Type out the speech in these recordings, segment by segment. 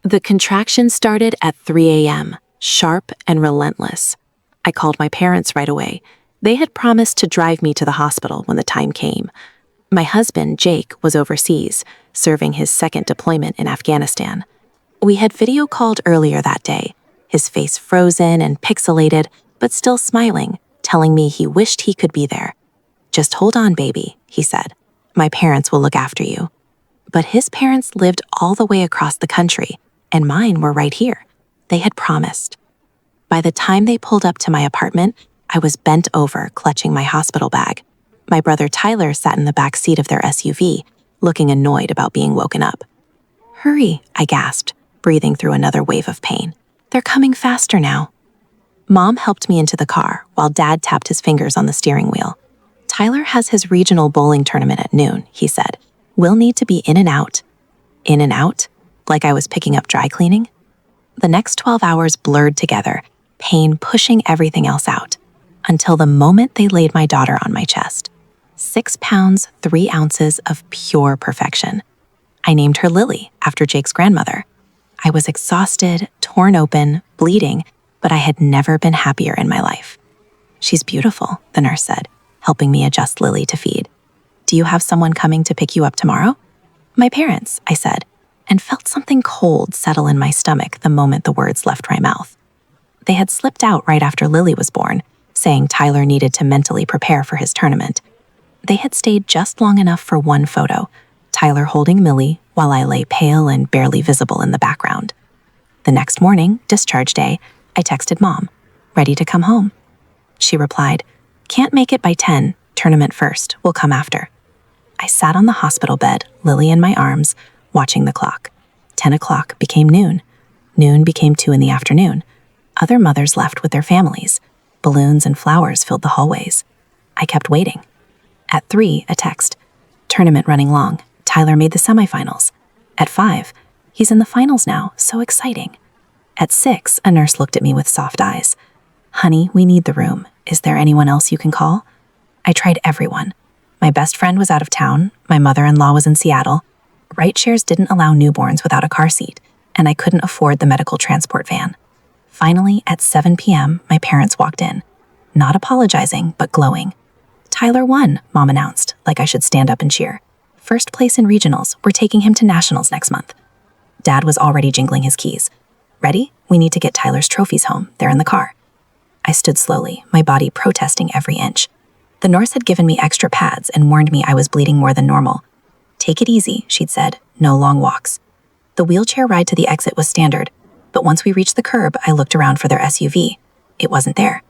The contraction started at 3 a.m., sharp and relentless. I called my parents right away. They had promised to drive me to the hospital when the time came. My husband, Jake, was overseas, serving his second deployment in Afghanistan. We had video called earlier that day, his face frozen and pixelated, but still smiling, telling me he wished he could be there. "Just hold on, baby," he said. "My parents will look after you." But his parents lived all the way across the country, and mine were right here. They had promised. By the time they pulled up to my apartment, I was bent over, clutching my hospital bag. My brother Tyler sat in the back seat of their SUV, looking annoyed about being woken up. "Hurry," I gasped, breathing through another wave of pain. "They're coming faster now." Mom helped me into the car while Dad tapped his fingers on the steering wheel. "Tyler has his regional bowling tournament at noon," he said. "We'll need to be in and out." In and out? Like I was picking up dry cleaning? The next 12 hours blurred together, pain pushing everything else out, until the moment they laid my daughter on my chest. 6 pounds, 3 ounces of pure perfection. I named her Lily, after Jake's grandmother. I was exhausted, torn open, bleeding, but I had never been happier in my life. "She's beautiful," the nurse said, helping me adjust Lily to feed. "Do you have someone coming to pick you up tomorrow?" "My parents," I said, and felt something cold settle in my stomach the moment the words left my mouth. They had slipped out right after Lily was born, saying Tyler needed to mentally prepare for his tournament. They had stayed just long enough for one photo, Tyler holding Millie while I lay pale and barely visible in the background. The next morning, discharge day, I texted Mom, "Ready to come home?" She replied, "Can't make it by 10, tournament first, we'll come after." I sat on the hospital bed, Lily in my arms, watching the clock. 10 o'clock became noon. Noon became 2 in the afternoon. Other mothers left with their families. Balloons and flowers filled the hallways. I kept waiting. At 3, a text. "Tournament running long. Tyler made the semifinals." At 5, "He's in the finals now, so exciting." At 6, a nurse looked at me with soft eyes. "Honey, we need the room. Is there anyone else you can call?" I tried everyone. My best friend was out of town. My mother-in-law was in Seattle. Ride shares didn't allow newborns without a car seat, and I couldn't afford the medical transport van. Finally, at 7 p.m., my parents walked in, not apologizing, but glowing. "Tyler won," Mom announced, like I should stand up and cheer. "First place in regionals. We're taking him to nationals next month." Dad was already jingling his keys. "Ready? We need to get Tyler's trophies home. They're in the car." I stood slowly, my body protesting every inch. The nurse had given me extra pads and warned me I was bleeding more than normal. "Take it easy," she'd said. "No long walks." The wheelchair ride to the exit was standard, but once we reached the curb, I looked around for their SUV. It wasn't there.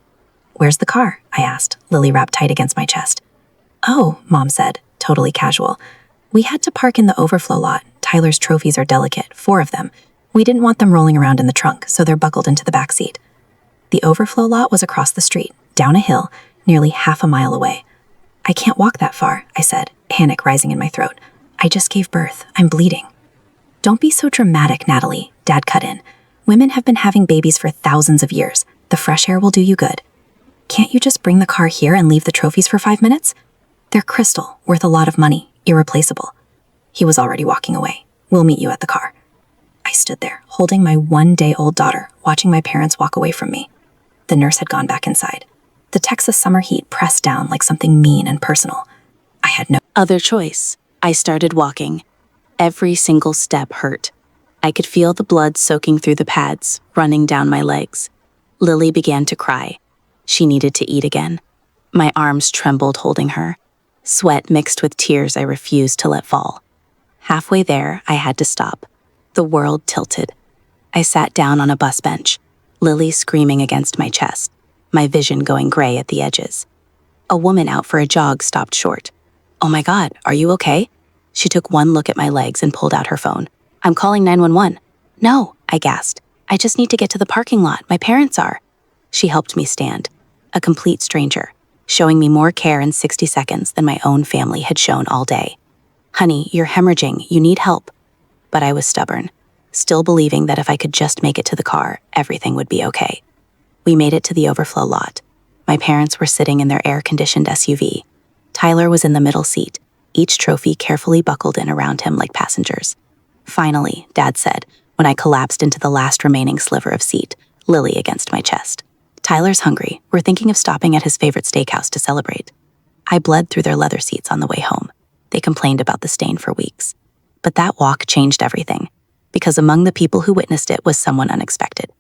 "Where's the car?" I asked, Lily wrapped tight against my chest. "Oh," Mom said, totally casual. "We had to park in the overflow lot. Tyler's trophies are delicate, 4 of them. We didn't want them rolling around in the trunk, so they're buckled into the back seat." The overflow lot was across the street, down a hill, nearly half a mile away. "I can't walk that far," I said, panic rising in my throat. "I just gave birth. I'm bleeding." "Don't be so dramatic, Natalie," Dad cut in. "Women have been having babies for thousands of years. The fresh air will do you good. Can't you just bring the car here and leave the trophies for 5 minutes? They're crystal, worth a lot of money, irreplaceable." He was already walking away. "We'll meet you at the car." I stood there, holding my 1-day-old daughter, watching my parents walk away from me. The nurse had gone back inside. The Texas summer heat pressed down like something mean and personal. I had no other choice. I started walking. Every single step hurt. I could feel the blood soaking through the pads, running down my legs. Lily began to cry. She needed to eat again. My arms trembled holding her. Sweat mixed with tears I refused to let fall. Halfway there, I had to stop. The world tilted. I sat down on a bus bench, Lily screaming against my chest, my vision going gray at the edges. A woman out for a jog stopped short. "Oh my God, are you okay?" She took one look at my legs and pulled out her phone. "I'm calling 911. "No," I gasped. "I just need to get to the parking lot. My parents are." She helped me stand, a complete stranger, showing me more care in 60 seconds than my own family had shown all day. "Honey, you're hemorrhaging. You need help." But I was stubborn, still believing that if I could just make it to the car, everything would be okay. We made it to the overflow lot. My parents were sitting in their air-conditioned SUV. Tyler was in the middle seat, each trophy carefully buckled in around him like passengers. Finally, Dad said, when I collapsed into the last remaining sliver of seat, Lily against my chest. Tyler's hungry. We're thinking of stopping at his favorite steakhouse to celebrate. I bled through their leather seats on the way home. They complained about the stain for weeks. But that walk changed everything, because among the people who witnessed it was someone unexpected.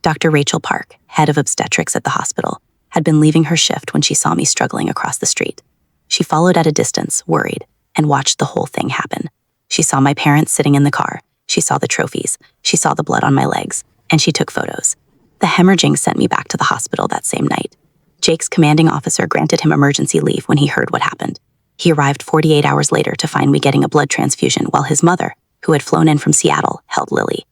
Dr. Rachel Park, head of obstetrics at the hospital, had been leaving her shift when she saw me struggling across the street. She followed at a distance, worried, and watched the whole thing happen. She saw my parents sitting in the car. She saw the trophies. She saw the blood on my legs, and she took photos. The hemorrhaging sent me back to the hospital that same night. Jake's commanding officer granted him emergency leave when he heard what happened. He arrived 48 hours later to find me getting a blood transfusion while his mother, who had flown in from Seattle, held Lily.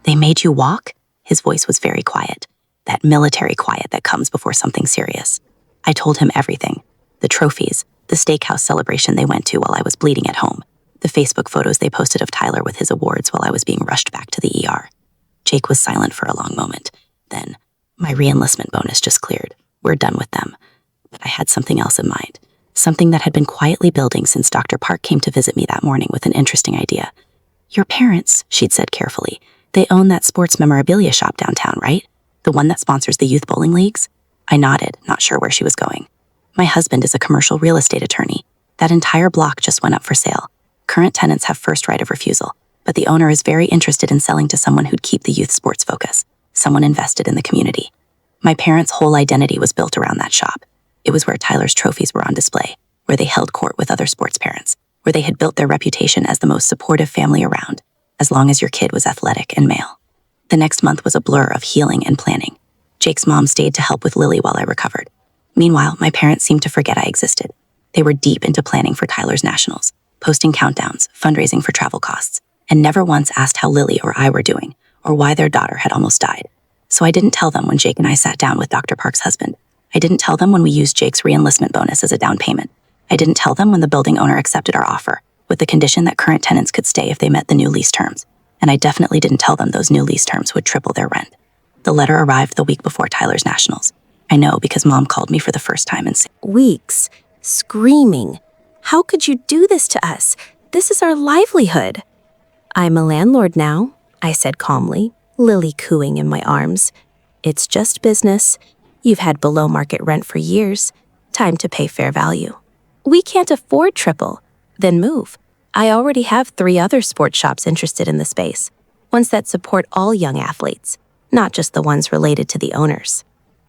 "They made you walk?" His voice was very quiet, that military quiet that comes before something serious. I told him everything. The trophies, the steakhouse celebration they went to while I was bleeding at home, the Facebook photos they posted of Tyler with his awards while I was being rushed back to the ER. Jake was silent for a long moment. Then, "My re-enlistment bonus just cleared. We're done with them." But I had something else in mind. Something that had been quietly building since Dr. Park came to visit me that morning with an interesting idea. "Your parents," she'd said carefully, "they own that sports memorabilia shop downtown, right? The one that sponsors the youth bowling leagues?" I nodded, not sure where she was going. "My husband is a commercial real estate attorney. That entire block just went up for sale. Current tenants have first right of refusal, but the owner is very interested in selling to someone who'd keep the youth sports focus, someone invested in the community." My parents' whole identity was built around that shop. It was where Tyler's trophies were on display, where they held court with other sports parents, where they had built their reputation as the most supportive family around, as long as your kid was athletic and male. The next month was a blur of healing and planning. Jake's mom stayed to help with Lily while I recovered. Meanwhile, my parents seemed to forget I existed. They were deep into planning for Tyler's nationals, posting countdowns, fundraising for travel costs, and never once asked how Lily or I were doing, or why their daughter had almost died. So I didn't tell them when Jake and I sat down with Dr. Park's husband. I didn't tell them when we used Jake's re-enlistment bonus as a down payment. I didn't tell them when the building owner accepted our offer, with the condition that current tenants could stay if they met the new lease terms. And I definitely didn't tell them those new lease terms would triple their rent. The letter arrived the week before Tyler's nationals. I know because Mom called me for the first time and said, "Weeks, screaming. How could you do this to us? This is our livelihood." "I'm a landlord now," I said calmly, Lily cooing in my arms. "It's just business. You've had below market rent for years. Time to pay fair value." "We can't afford triple." "Then move. I already have 3 other sports shops interested in the space, ones that support all young athletes, not just the ones related to the owners."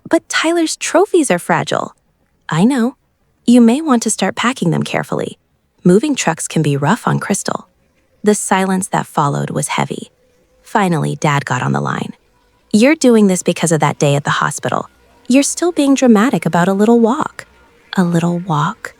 "But Tyler's trophies are fragile." "I know. You may want to start packing them carefully. Moving trucks can be rough on Crystal." The silence that followed was heavy. Finally, Dad got on the line. "You're doing this because of that day at the hospital. You're still being dramatic about a little walk." "A little walk?"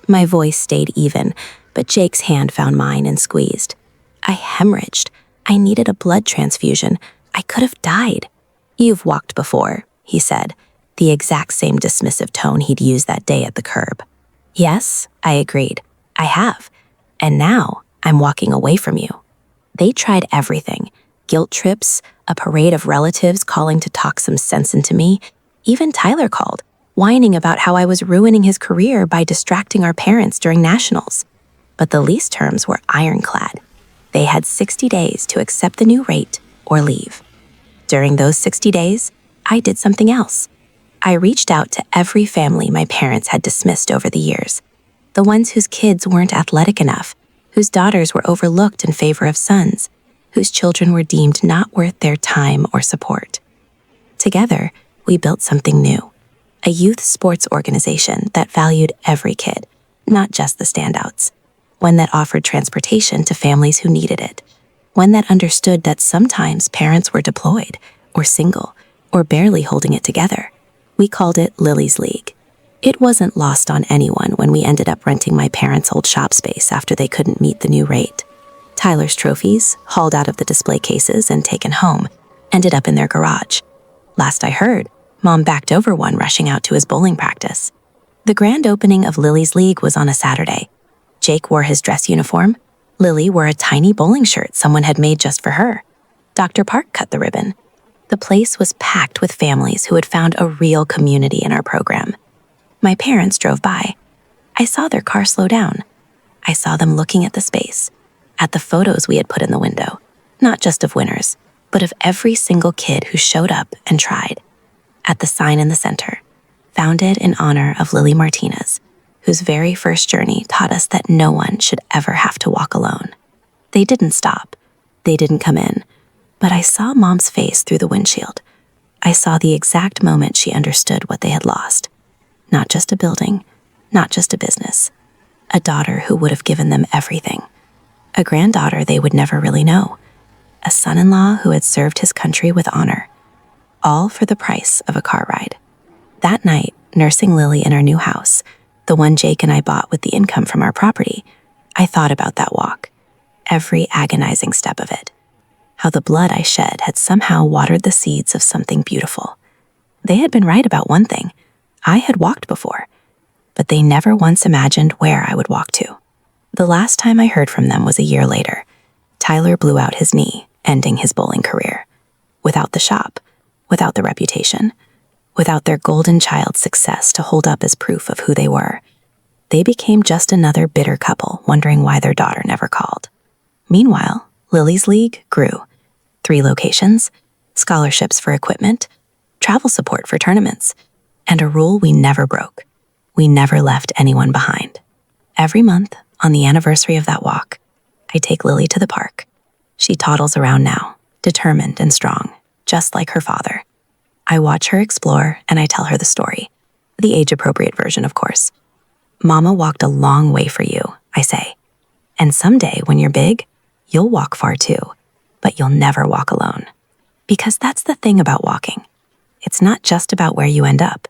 My voice stayed even, but Jake's hand found mine and squeezed. "I hemorrhaged. I needed a blood transfusion. I could have died." "You've walked before," he said, the exact same dismissive tone he'd used that day at the curb. "Yes," I agreed. "I have. And now I'm walking away from you." They tried everything. Guilt trips, a parade of relatives calling to talk some sense into me. Even Tyler called, whining about how I was ruining his career by distracting our parents during nationals. But the lease terms were ironclad. They had 60 days to accept the new rate or leave. During those 60 days, I did something else. I reached out to every family my parents had dismissed over the years. The ones whose kids weren't athletic enough, whose daughters were overlooked in favor of sons, whose children were deemed not worth their time or support. Together, we built something new, a youth sports organization that valued every kid, not just the standouts, one that offered transportation to families who needed it, one that understood that sometimes parents were deployed, or single, or barely holding it together. We called it Lily's League. It wasn't lost on anyone when we ended up renting my parents' old shop space after they couldn't meet the new rate. Tyler's trophies, hauled out of the display cases and taken home, ended up in their garage. Last I heard, Mom backed over one rushing out to his bowling practice. The grand opening of Lily's League was on a Saturday. Jake wore his dress uniform. Lily wore a tiny bowling shirt someone had made just for her. Dr. Park cut the ribbon. The place was packed with families who had found a real community in our program. My parents drove by. I saw their car slow down. I saw them looking at the space, at the photos we had put in the window, Not just of winners, but of every single kid who showed up and tried. At the sign in the center, founded in honor of Lily Martinez, whose very first journey taught us that no one should ever have to walk alone. They didn't stop. They didn't come in. But I saw Mom's face through the windshield. I saw the exact moment she understood what they had lost. Not just a building, not just a business. A daughter who would have given them everything. A granddaughter they would never really know. A son-in-law who had served his country with honor. All for the price of a car ride. That night, nursing Lily in our new house, the one Jake and I bought with the income from our property, I thought about that walk. Every agonizing step of it. How the blood I shed had somehow watered the seeds of something beautiful. They had been right about one thing. I had walked before, but they never once imagined where I would walk to. The last time I heard from them was a year later. Tyler blew out his knee, ending his bowling career. Without the shop, without the reputation, without their golden child's success to hold up as proof of who they were, they became just another bitter couple wondering why their daughter never called. Meanwhile, Lily's league grew. 3 locations, scholarships for equipment, travel support for tournaments, and a rule we never broke. We never left anyone behind. Every month, on the anniversary of that walk, I take Lily to the park. She toddles around now, determined and strong, just like her father. I watch her explore and I tell her the story. The age-appropriate version, of course. Mama walked a long way for you, I say. And someday, when you're big, you'll walk far too, but you'll never walk alone. Because that's the thing about walking. It's not just about where you end up.